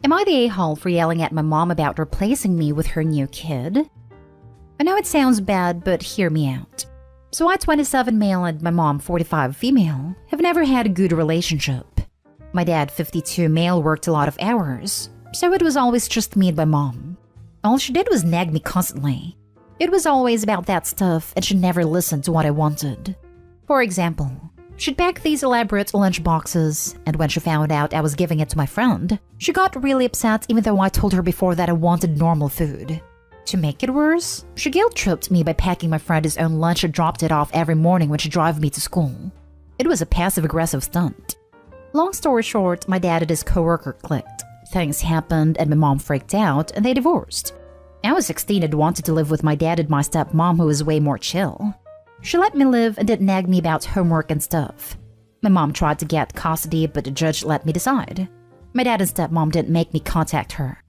Am I the a-hole for yelling at my mom about replacing me with her new kid? I know it sounds bad, but hear me out. So I, 27 male, and my mom, 45 female, have never had a good relationship. My dad, 52 male, worked a lot of hours, so it was always just me and my mom. All she did was nag me constantly. It was always about that stuff, and she never listened to what I wanted. For example, she'd pack these elaborate lunch boxes, and when she found out I was giving it to my friend, she got really upset even though I told her before that I wanted normal food. To make it worse, she guilt-tripped me by packing my friend his own lunch and dropped it off every morning when she drove me to school. It was a passive-aggressive stunt. Long story short, my dad and his coworker clicked. Things happened and my mom freaked out and they divorced. I was 16 and wanted to live with my dad and my stepmom, who was way more chill. She let me live and didn't nag me about homework and stuff. My mom tried to get custody, but the judge let me decide. My dad and stepmom didn't make me contact her.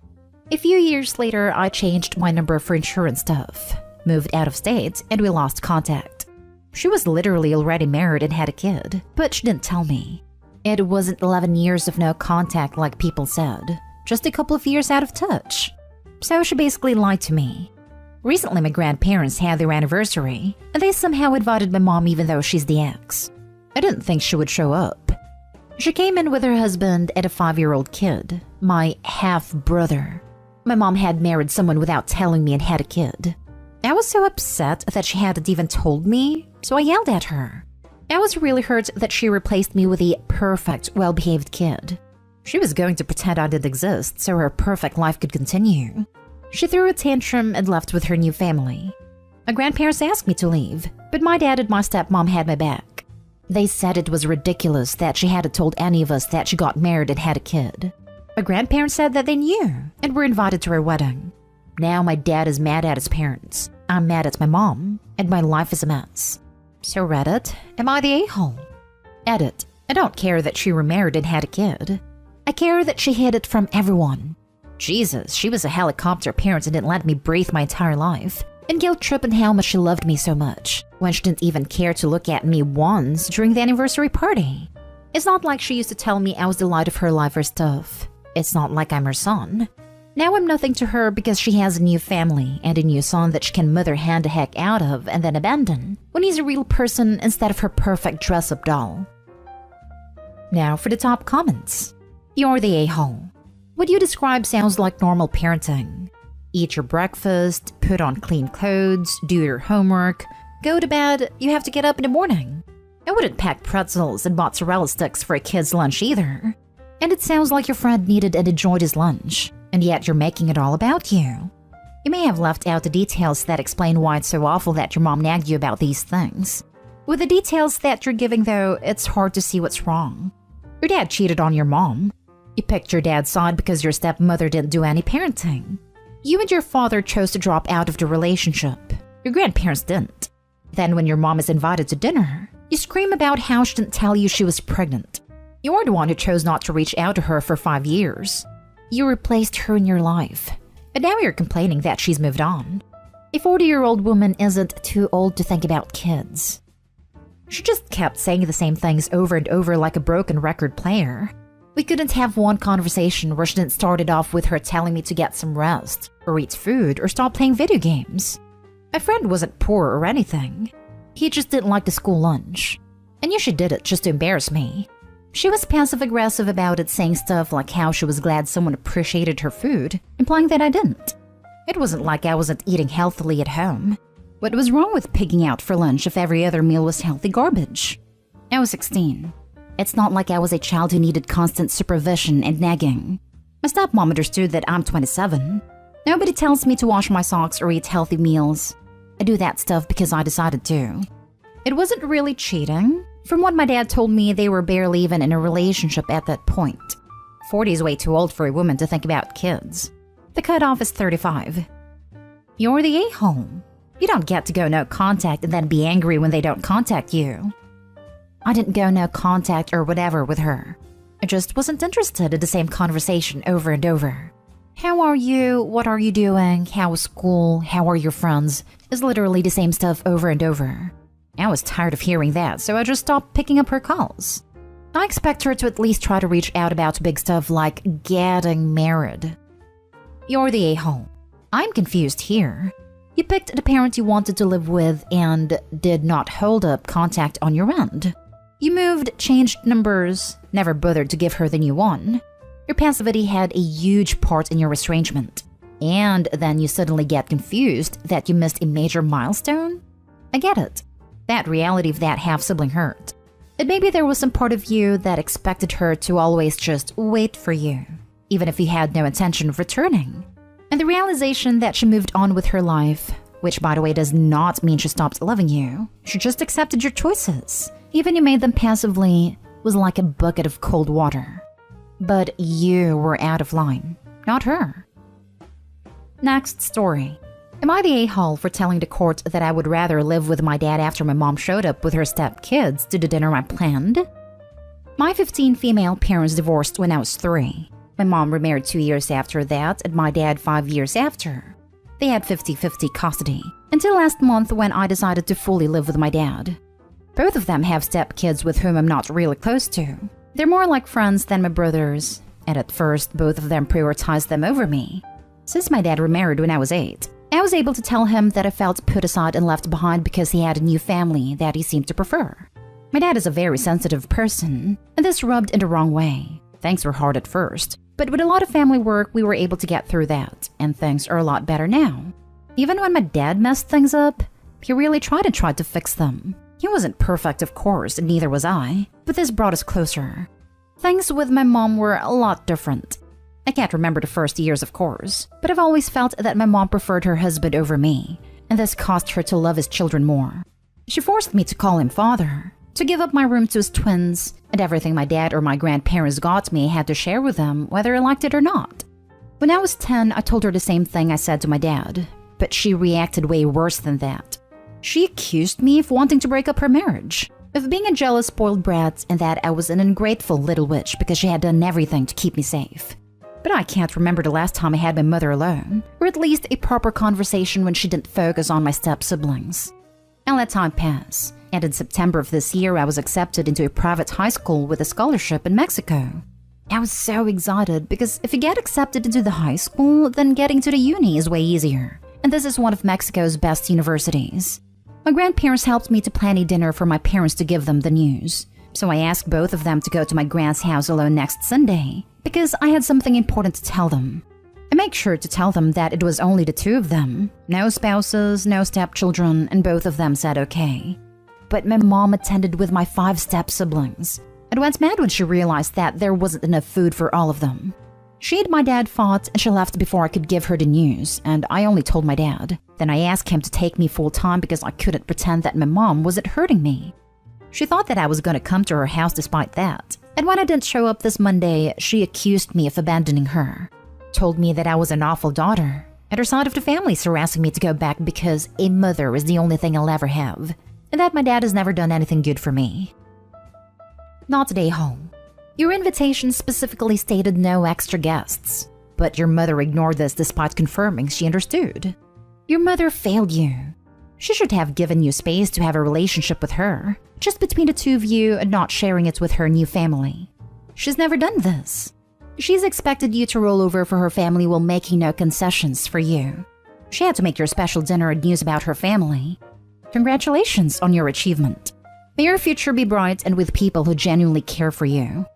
A few years later, I changed my number for insurance stuff, moved out of state, and we lost contact. She was literally already married and had a kid, but she didn't tell me. It wasn't 11 years of no contact like people said, just a couple of years out of touch. So she basically lied to me. Recently, my grandparents had their anniversary, and they somehow invited my mom even though she's the ex. I didn't think she would show up. She came in with her husband and a 5-year-old kid, my half-brother. My mom had married someone without telling me and had a kid. I was so upset that she hadn't even told me, so I yelled at her. I was really hurt that she replaced me with a perfect, well-behaved kid. She was going to pretend I didn't exist so her perfect life could continue. She threw a tantrum and left with her new family. My grandparents asked me to leave, but my dad and my stepmom had my back. They said it was ridiculous that she hadn't told any of us that she got married and had a kid. My grandparents said that they knew and were invited to her wedding. Now my dad is mad at his parents, I'm mad at my mom, and my life is a mess. So Reddit, am I the a-hole? Edit, I don't care that she remarried and had a kid. I care that she hid it from everyone. Jesus, she was a helicopter parent and didn't let me breathe my entire life. And guilt-tripping how much she loved me so much, when she didn't even care to look at me once during the anniversary party. It's not like she used to tell me I was the light of her life or stuff. It's not like I'm her son. Now I'm nothing to her because she has a new family and a new son that she can mother hand the heck out of and then abandon when he's a real person instead of her perfect dress-up doll. Now for the top comments. You're the a-hole. What you describe sounds like normal parenting. Eat your breakfast, put on clean clothes, do your homework, go to bed, you have to get up in the morning. I wouldn't pack pretzels and mozzarella sticks for a kid's lunch either. And it sounds like your friend needed and enjoyed his lunch, and yet you're making it all about you. You may have left out the details that explain why it's so awful that your mom nagged you about these things. With the details that you're giving though, it's hard to see what's wrong. Your dad cheated on your mom. You picked your dad's side because your stepmother didn't do any parenting. You and your father chose to drop out of the relationship. Your grandparents didn't. Then when your mom is invited to dinner, you scream about how she didn't tell you she was pregnant. You're the one who chose not to reach out to her for 5 years. You replaced her in your life, but now you're complaining that she's moved on. A 40-year-old woman isn't too old to think about kids. She just kept saying the same things over and over like a broken record player. We couldn't have one conversation where she didn't start it off with her telling me to get some rest, or eat food, or stop playing video games. My friend wasn't poor or anything. He just didn't like the school lunch. I knew she did it just to embarrass me. She was passive-aggressive about it, saying stuff like how she was glad someone appreciated her food, implying that I didn't. It wasn't like I wasn't eating healthily at home. What was wrong with pigging out for lunch if every other meal was healthy garbage? I was 16. It's not like I was a child who needed constant supervision and nagging. My stepmom understood that I'm 27. Nobody tells me to wash my socks or eat healthy meals. I do that stuff because I decided to. It wasn't really cheating. From what my dad told me, they were barely even in a relationship at that point. 40 is way too old for a woman to think about kids. The cutoff is 35. You're the a-hole. You don't get to go no contact and then be angry when they don't contact you. I didn't go no contact or whatever with her. I just wasn't interested in the same conversation over and over. How are you? What are you doing? How was school? How are your friends? Is literally the same stuff over and over. I was tired of hearing that, so I just stopped picking up her calls. I expect her to at least try to reach out about big stuff like getting married. You're the a-hole. I'm confused here. You picked the parent you wanted to live with and did not hold up contact on your end. You moved, changed numbers, never bothered to give her the new one. Your passivity had a huge part in your estrangement. And then you suddenly get confused that you missed a major milestone? I get it. That reality of that half-sibling hurt. And maybe there was some part of you that expected her to always just wait for you, even if you had no intention of returning. And the realization that she moved on with her life, which by the way does not mean she stopped loving you, she just accepted your choices, even you made them passively, was like a bucket of cold water. But you were out of line, not her. Next story. Am I the a-hole for telling the court that I would rather live with my dad after my mom showed up with her stepkids to the dinner I planned? My 15 female parents divorced when I was 3. My mom remarried 2 years after that and my dad 5 years after. They had 50-50 custody, until last month when I decided to fully live with my dad. Both of them have stepkids with whom I'm not really close to. They're more like friends than my brothers, and at first both of them prioritized them over me. Since my dad remarried when I was 8, I was able to tell him that I felt put aside and left behind because he had a new family that he seemed to prefer. My dad is a very sensitive person, and this rubbed in the wrong way. Things were hard at first, but with a lot of family work, we were able to get through that, and things are a lot better now. Even when my dad messed things up, he really tried to fix them. He wasn't perfect, of course, and neither was I, but this brought us closer. Things with my mom were a lot different. I can't remember the first years, of course, but I've always felt that my mom preferred her husband over me, and this caused her to love his children more. She forced me to call him father, to give up my room to his twins, and everything my dad or my grandparents got me I had to share with them, whether I liked it or not. When I was 10, I told her the same thing I said to my dad, but she reacted way worse than that. She accused me of wanting to break up her marriage, of being a jealous, spoiled brat, and that I was an ungrateful little witch because she had done everything to keep me safe. But I can't remember the last time I had my mother alone, or at least a proper conversation when she didn't focus on my step-siblings. I let time pass, and in September of this year I was accepted into a private high school with a scholarship in Mexico. I was so excited because if you get accepted into the high school, then getting to the uni is way easier, and this is one of Mexico's best universities. My grandparents helped me to plan a dinner for my parents to give them the news, so I asked both of them to go to my grand's house alone next Sunday, because I had something important to tell them. I make sure to tell them that it was only the 2 of them, no spouses, no stepchildren, and both of them said okay. But my mom attended with my 5 step-siblings, and went mad when she realized that there wasn't enough food for all of them. She and my dad fought, and she left before I could give her the news, and I only told my dad. Then I asked him to take me full-time because I couldn't pretend that my mom wasn't hurting me. She thought that I was going to come to her house despite that, and when I didn't show up this Monday, she accused me of abandoning her. Told me that I was an awful daughter, and her side of the family is harassing me to go back because a mother is the only thing I'll ever have, and that my dad has never done anything good for me. Not today, home. Your invitation specifically stated no extra guests, but your mother ignored this despite confirming she understood. Your mother failed you. She should have given you space to have a relationship with her, just between the 2 of you and not sharing it with her new family. She's never done this. She's expected you to roll over for her family while making no concessions for you. She had to make your special dinner and news about her family. Congratulations on your achievement. May your future be bright and with people who genuinely care for you.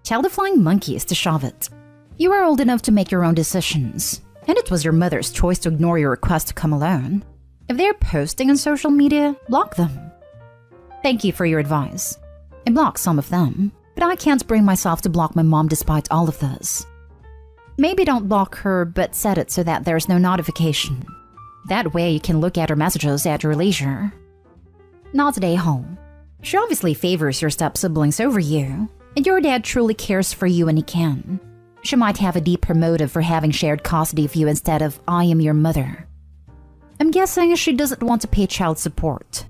Tell the flying monkeys to shove it. You are old enough to make your own decisions, and it was your mother's choice to ignore your request to come alone. If they're posting on social media, block them. Thank you for your advice. I blocked some of them, but I can't bring myself to block my mom despite all of this. Maybe don't block her, but set it so that there's no notification. That way you can look at her messages at your leisure. Not today, home. She obviously favors your step-siblings over you, and your dad truly cares for you when he can. She might have a deeper motive for having shared custody of you instead of I am your mother. I'm guessing she doesn't want to pay child support.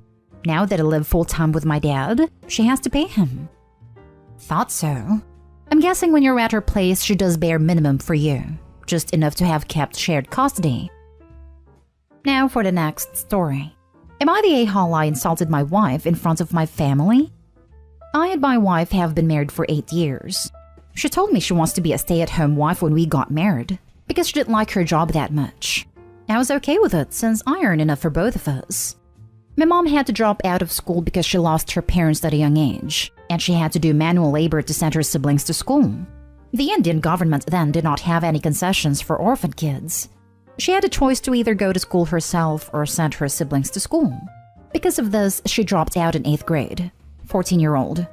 Now that I live full-time with my dad, she has to pay him. Thought so. I'm guessing when you're at her place, she does bare minimum for you, just enough to have kept shared custody. Now for the next story. Am I the a-hole I insulted my wife in front of my family? I and my wife have been married for 8 years. She told me she wants to be a stay-at-home wife when we got married because she didn't like her job that much. I was okay with it since I earn enough for both of us. My mom had to drop out of school because she lost her parents at a young age, and she had to do manual labor to send her siblings to school. The Indian government then did not have any concessions for orphan kids. She had a choice to either go to school herself or send her siblings to school. Because of this, she dropped out in 8th grade. 14-year-old.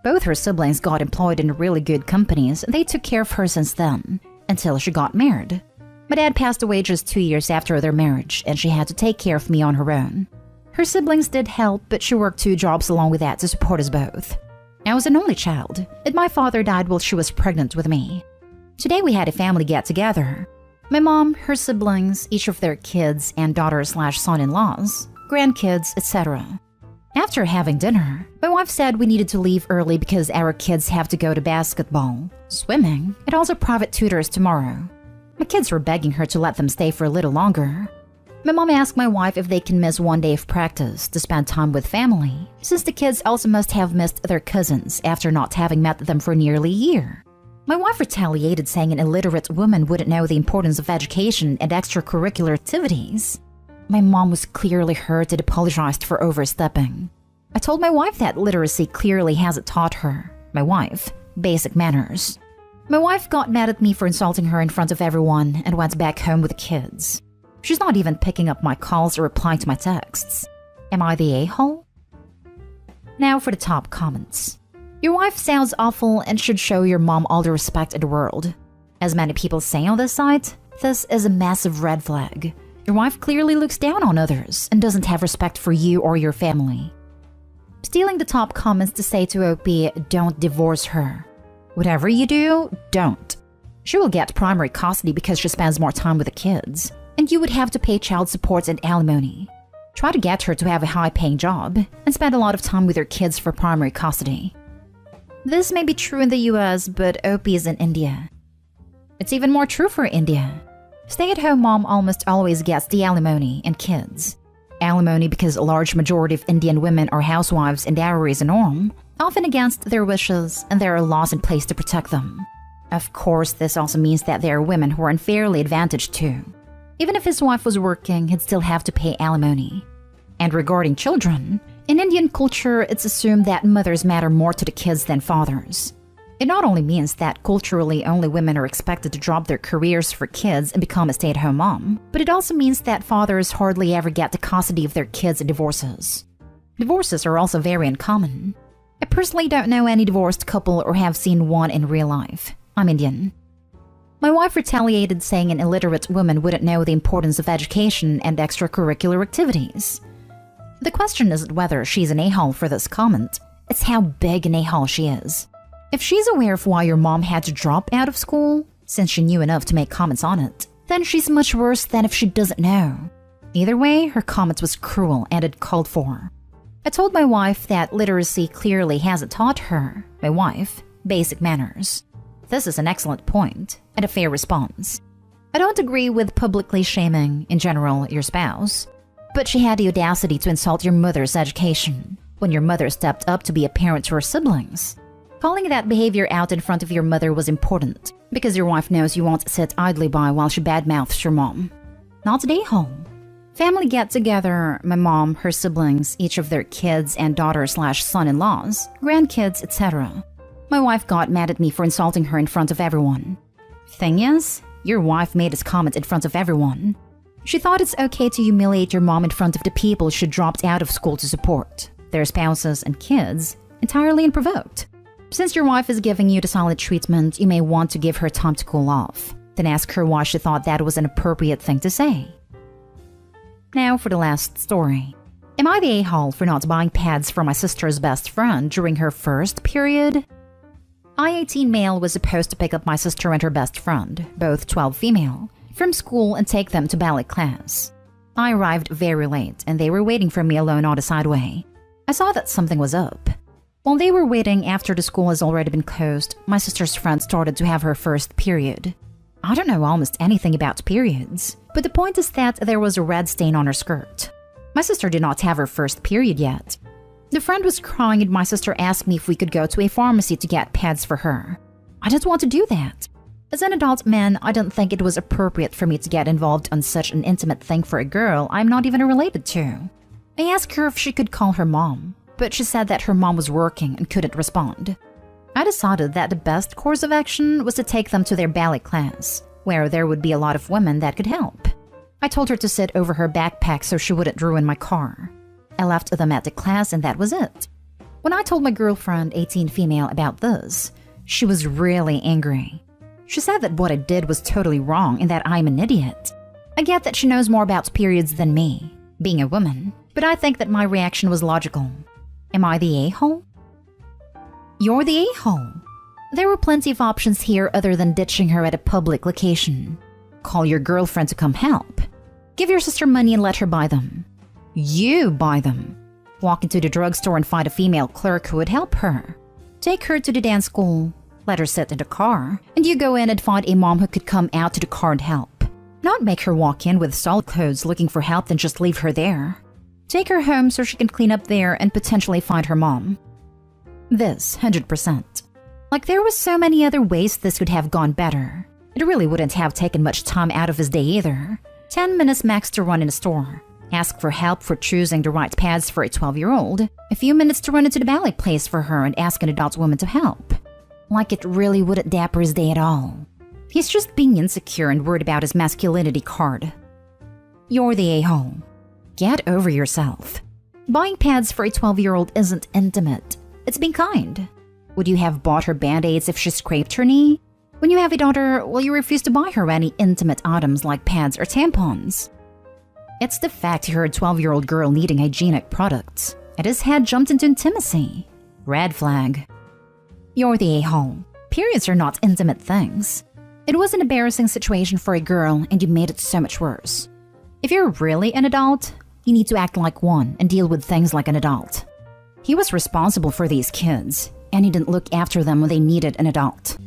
Both her siblings got employed in really good companies, and they took care of her since then, until she got married. My dad passed away just 2 years after their marriage, and she had to take care of me on her own. Her siblings did help, but she worked 2 jobs along with that to support us both. I was an only child, and my father died while she was pregnant with me. Today we had a family get-together. My mom, her siblings, each of their kids and daughter/son-in-laws, grandkids, etc. After having dinner, my wife said we needed to leave early because our kids have to go to basketball, swimming, and also private tutors tomorrow. My kids were begging her to let them stay for a little longer. My mom asked my wife if they can miss 1 day of practice to spend time with family, since the kids also must have missed their cousins after not having met them for nearly a year. My wife retaliated, saying an illiterate woman wouldn't know the importance of education and extracurricular activities. My mom was clearly hurt and apologized for overstepping. I told my wife that literacy clearly hasn't taught her, my wife, basic manners. My wife got mad at me for insulting her in front of everyone and went back home with the kids. She's not even picking up my calls or replying to my texts. Am I the a-hole? Now for the top comments. Your wife sounds awful and should show your mom all the respect in the world. As many people say on this site, this is a massive red flag. Your wife clearly looks down on others and doesn't have respect for you or your family. Stealing the top comments to say to OP, don't divorce her. Whatever you do, don't. She will get primary custody because she spends more time with the kids, and you would have to pay child support and alimony. Try to get her to have a high-paying job and spend a lot of time with her kids for primary custody. This may be true in the US, but OP is in India. It's even more true for India. Stay-at-home mom almost always gets the alimony and kids. Alimony because a large majority of Indian women are housewives and dowry is a norm, often against their wishes, and there are laws in place to protect them. Of course, this also means that there are women who are unfairly advantaged too. Even if his wife was working, he'd still have to pay alimony. And regarding children, in Indian culture, it's assumed that mothers matter more to the kids than fathers. It not only means that culturally only women are expected to drop their careers for kids and become a stay-at-home mom, but it also means that fathers hardly ever get the custody of their kids in divorces. Divorces are also very uncommon. I personally don't know any divorced couple or have seen one in real life. I'm Indian. My wife retaliated, saying an illiterate woman wouldn't know the importance of education and extracurricular activities. The question isn't whether she's an a-hole for this comment, it's how big an a-hole she is. If she's aware of why your mom had to drop out of school, since she knew enough to make comments on it, then she's much worse than if she doesn't know. Either way, her comment was cruel and uncalled for. I told my wife that literacy clearly hasn't taught her, my wife, basic manners. This is an excellent point and a fair response. I don't agree with publicly shaming, in general, your spouse, but she had the audacity to insult your mother's education when your mother stepped up to be a parent to her siblings. Calling that behavior out in front of your mother was important because your wife knows you won't sit idly by while she badmouths your mom. Not an a-hole. Family get-together, my mom, her siblings, each of their kids and daughter/son-in-laws, grandkids, etc. My wife got mad at me for insulting her in front of everyone. Thing is, your wife made this comment in front of everyone. She thought it's okay to humiliate your mom in front of the people she dropped out of school to support, their spouses and kids, entirely unprovoked. Since your wife is giving you the silent treatment, you may want to give her time to cool off, then ask her why she thought that was an appropriate thing to say. Now for the last story. Am I the a-hole for not buying pads for my sister's best friend during her first period? I-18 male was supposed to pick up my sister and her best friend, both 12 female, from school and take them to ballet class. I arrived very late and they were waiting for me alone on the sideway. I saw that something was up. While they were waiting after the school has already been closed, my sister's friend started to have her first period. I don't know almost anything about periods, but the point is that there was a red stain on her skirt. My sister did not have her first period yet. The friend was crying and my sister asked me if we could go to a pharmacy to get pads for her. I didn't want to do that. As an adult man, I didn't think it was appropriate for me to get involved on such an intimate thing for a girl I'm not even related to. I asked her if she could call her mom, but she said that her mom was working and couldn't respond. I decided that the best course of action was to take them to their ballet class, where there would be a lot of women that could help. I told her to sit over her backpack so she wouldn't ruin my car. I left them at the class and that was it. When I told my girlfriend, 18 female, about this, she was really angry. She said that what I did was totally wrong and that I'm an idiot. I get that she knows more about periods than me, being a woman, but I think that my reaction was logical. Am I the a-hole? You're the a-hole. There were plenty of options here other than ditching her at a public location. Call your girlfriend to come help. Give your sister money and let her buy them. You buy them. Walk into the drugstore and find a female clerk who would help her. Take her to the dance school. Let her sit in the car, and you go in and find a mom who could come out to the car and help. Not make her walk in with solid clothes looking for help and just leave her there. Take her home so she can clean up there and potentially find her mom. This, 100%. Like there was so many other ways this could have gone better. It really wouldn't have taken much time out of his day either. 10 minutes max to run in a store. Ask for help for choosing the right pads for a 12-year-old. A few minutes to run into the ballet place for her and ask an adult woman to help. Like it really wouldn't dapper his day at all. He's just being insecure and worried about his masculinity card. You're the a-hole. Get over yourself. Buying pads for a 12-year-old isn't intimate. It's being kind. Would you have bought her band-aids if she scraped her knee? When you have a daughter, will you refuse to buy her any intimate items like pads or tampons? It's the fact you're a 12-year-old girl needing hygienic products, and his head jumped into intimacy. Red flag. You're the a-hole. Periods are not intimate things. It was an embarrassing situation for a girl, and you made it so much worse. If you're really an adult, you need to act like one and deal with things like an adult. He was responsible for these kids, and he didn't look after them when they needed an adult.